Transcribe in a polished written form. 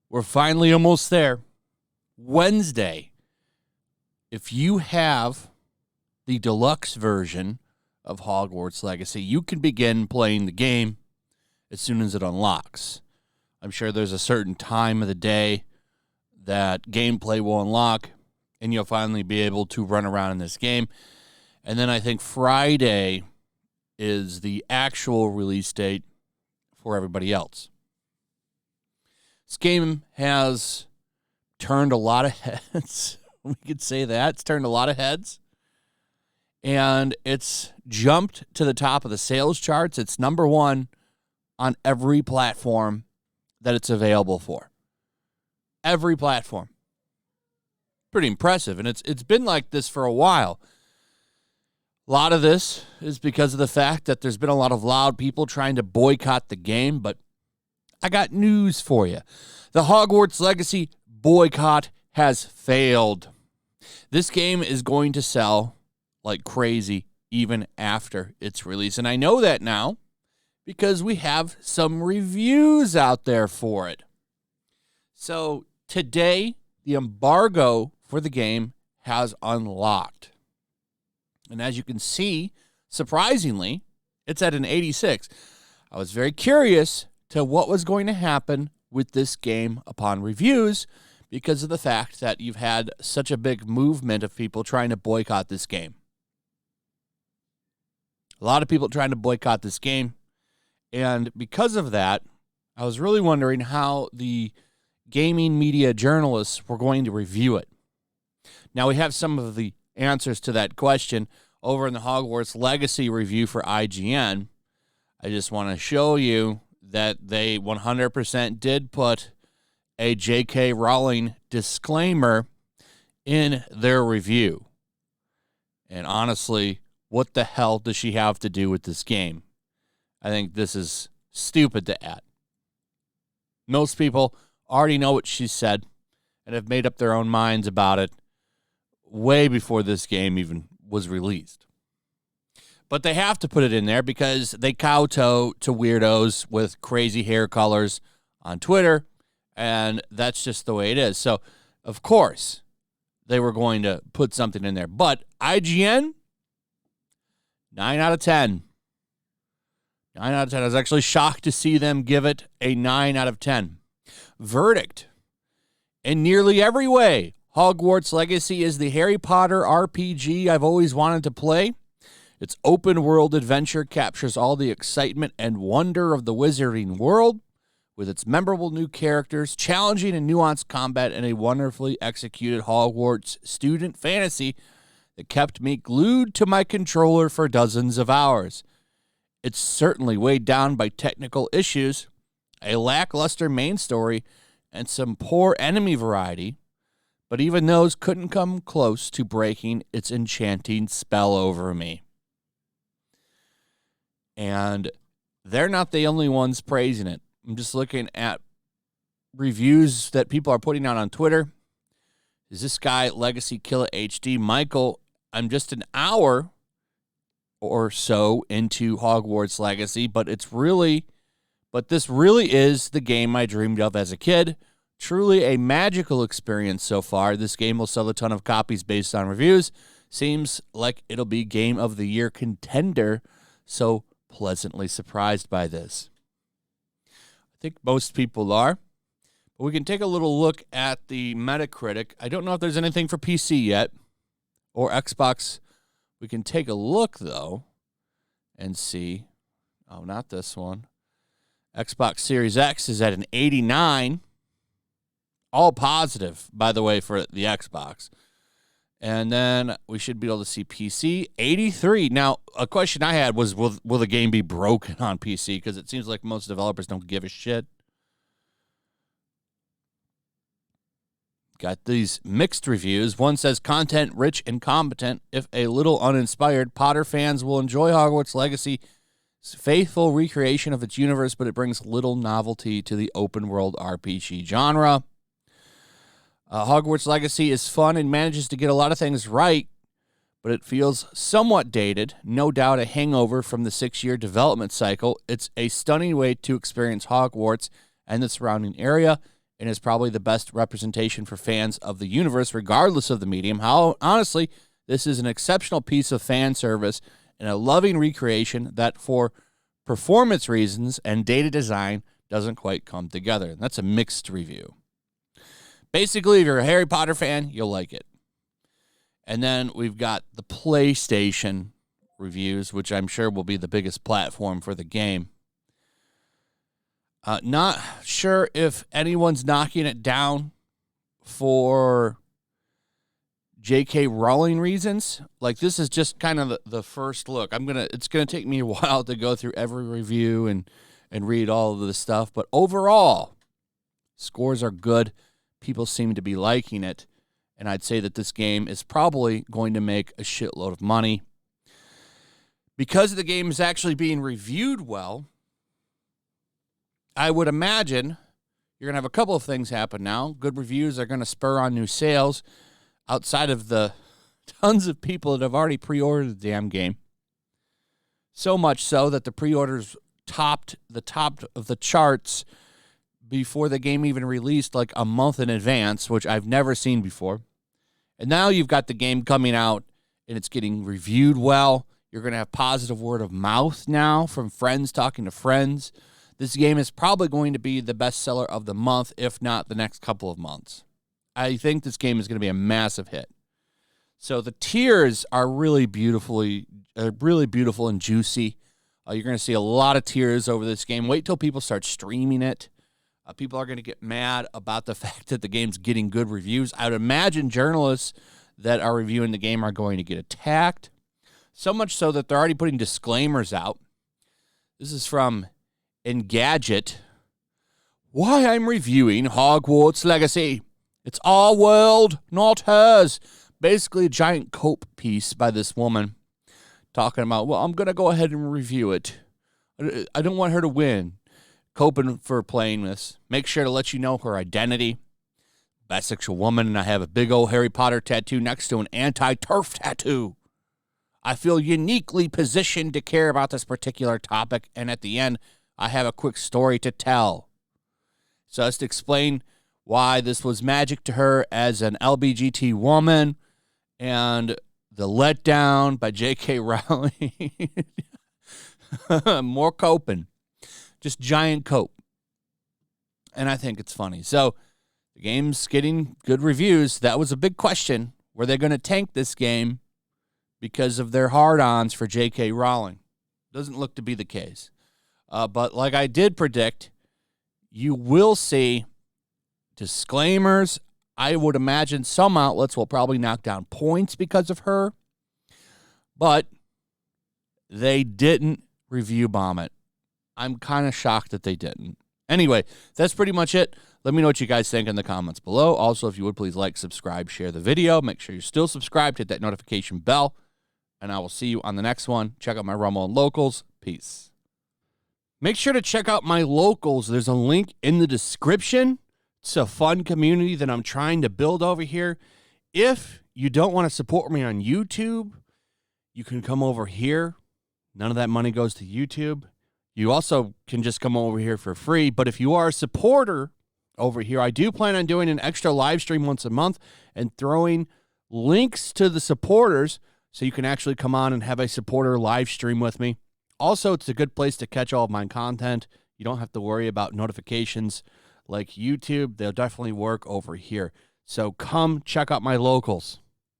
We're finally almost there. Wednesday. If you have the deluxe version of Hogwarts Legacy, you can begin playing the game as soon as it unlocks. I'm sure there's a certain time of the day that gameplay will unlock, and you'll finally be able to run around in this game. And then I think Friday is the actual release date for everybody else. This game has turned a lot of heads. We could say that. It's turned a lot of heads. And it's jumped to the top of the sales charts. It's number one on every platform that it's available for. Every platform. Pretty impressive. And it's been like this for a while. A lot of this is because of the fact that there's been a lot of loud people trying to boycott the game, but I got news for you. The Hogwarts Legacy boycott has failed. This game is going to sell like crazy even after its release. And I know that now because we have some reviews out there for it. So today, the embargo for the game has unlocked. And as you can see, surprisingly, it's at an 86. I was very curious to what was going to happen with this game upon reviews because of the fact that you've had such a big movement of people trying to boycott this game. A lot of people trying to boycott this game. And because of that, I was really wondering how the gaming media journalists were going to review it. Now, we have some of the answers to that question over in the Hogwarts Legacy review for IGN. I just want to show you that they 100% did put a J.K. Rowling disclaimer in their review. And honestly, what the hell does she have to do with this game? I think this is stupid to add. Most people already know what she said and have made up their own minds about it way before this game even was released. But they have to put it in there because they kowtow to weirdos with crazy hair colors on Twitter, and that's just the way it is. So, of course, they were going to put something in there. But IGN, 9 out of 10. 9 out of 10. I was actually shocked to see them give it a 9 out of 10. Verdict. In nearly every way, Hogwarts Legacy is the Harry Potter RPG I've always wanted to play. Its open-world adventure captures all the excitement and wonder of the wizarding world, with its memorable new characters, challenging and nuanced combat, and a wonderfully executed Hogwarts student fantasy that kept me glued to my controller for dozens of hours. It's certainly weighed down by technical issues, a lackluster main story, and some poor enemy variety, but even those couldn't come close to breaking its enchanting spell over me. And they're not the only ones praising it. I'm just looking at reviews that people are putting out on Twitter. Is this guy Legacy Killer HD? Michael, I'm just an hour or so into Hogwarts Legacy, but this really is the game I dreamed of as a kid. Truly a magical experience so far. This game will sell a ton of copies based on reviews. Seems like it'll be Game of the Year contender. So pleasantly surprised by this. I think most people are. But we can take a little look at the Metacritic. I don't know if there's anything for PC yet or Xbox. We can take a look, though, and see. Oh, not this one. Xbox Series X is at an 89. All positive, by the way, for the Xbox. And then we should be able to see PC, 83. Now, a question I had was, will the game be broken on PC? Because it seems like most developers don't give a shit. Got these mixed reviews. One says, content rich and competent. If a little uninspired, Potter fans will enjoy Hogwarts Legacy's faithful recreation of its universe, but it brings little novelty to the open-world RPG genre. Hogwarts Legacy is fun and manages to get a lot of things right, but it feels somewhat dated, no doubt a hangover from the 6-year development cycle. It's a stunning way to experience Hogwarts and the surrounding area, and is probably the best representation for fans of the universe, regardless of the medium. Honestly, this is an exceptional piece of fan service and a loving recreation that, for performance reasons and data design, doesn't quite come together. And that's a mixed review. Basically, if you're a Harry Potter fan, you'll like it. And then we've got the PlayStation reviews, which I'm sure will be the biggest platform for the game. Not sure if anyone's knocking it down for J.K. Rowling reasons. Like, this is just kind of the first look. It's gonna take me a while to go through every review and read all of this stuff. But overall, scores are good. People seem to be liking it. And I'd say that this game is probably going to make a shitload of money. Because the game is actually being reviewed well, I would imagine you're going to have a couple of things happen now. Good reviews are going to spur on new sales outside of the tons of people that have already pre-ordered the damn game. So much so that the pre-orders topped the top of the charts before the game even released, like a month in advance, which I've never seen before. And now you've got the game coming out, and it's getting reviewed well. You're going to have positive word of mouth now from friends talking to friends. This game is probably going to be the best seller of the month, if not the next couple of months. I think this game is going to be a massive hit. So the tiers are really beautiful and juicy. You're going to see a lot of tiers over this game. Wait till people start streaming it. People are going to get mad about the fact that the game's getting good reviews. I would imagine journalists that are reviewing the game are going to get attacked. So much so that they're already putting disclaimers out. This is from Engadget. Why I'm reviewing Hogwarts Legacy. It's our world, not hers. Basically a giant cope piece by this woman talking about, well, I'm going to go ahead and review it. I don't want her to win. Coping for playing this. Make sure to let you know her identity. Bisexual woman, and I have a big old Harry Potter tattoo next to an anti-turf tattoo. I feel uniquely positioned to care about this particular topic, and at the end, I have a quick story to tell. So let's explain why this was magic to her as an LBGT woman, and the letdown by J.K. Rowling. More coping. Just giant cope. And I think it's funny. So the game's getting good reviews. That was a big question. Were they going to tank this game because of their hard-ons for J.K. Rowling? Doesn't look to be the case. But like I did predict, you will see disclaimers. I would imagine some outlets will probably knock down points because of her. But they didn't review bomb it. I'm kind of shocked that they didn't. Anyway, that's pretty much it. Let me know what you guys think in the comments below. Also, if you would, please like, subscribe, share the video. Make sure you're still subscribed. Hit that notification bell. And I will see you on the next one. Check out my Rumble and Locals. Peace. Make sure to check out my Locals. There's a link in the description. It's a fun community that I'm trying to build over here. If you don't want to support me on YouTube, you can come over here. None of that money goes to YouTube. You also can just come over here for free. But if you are a supporter over here, I do plan on doing an extra live stream once a month and throwing links to the supporters so you can actually come on and have a supporter live stream with me. Also, it's a good place to catch all of my content. You don't have to worry about notifications like YouTube. They'll definitely work over here. So come check out my Locals.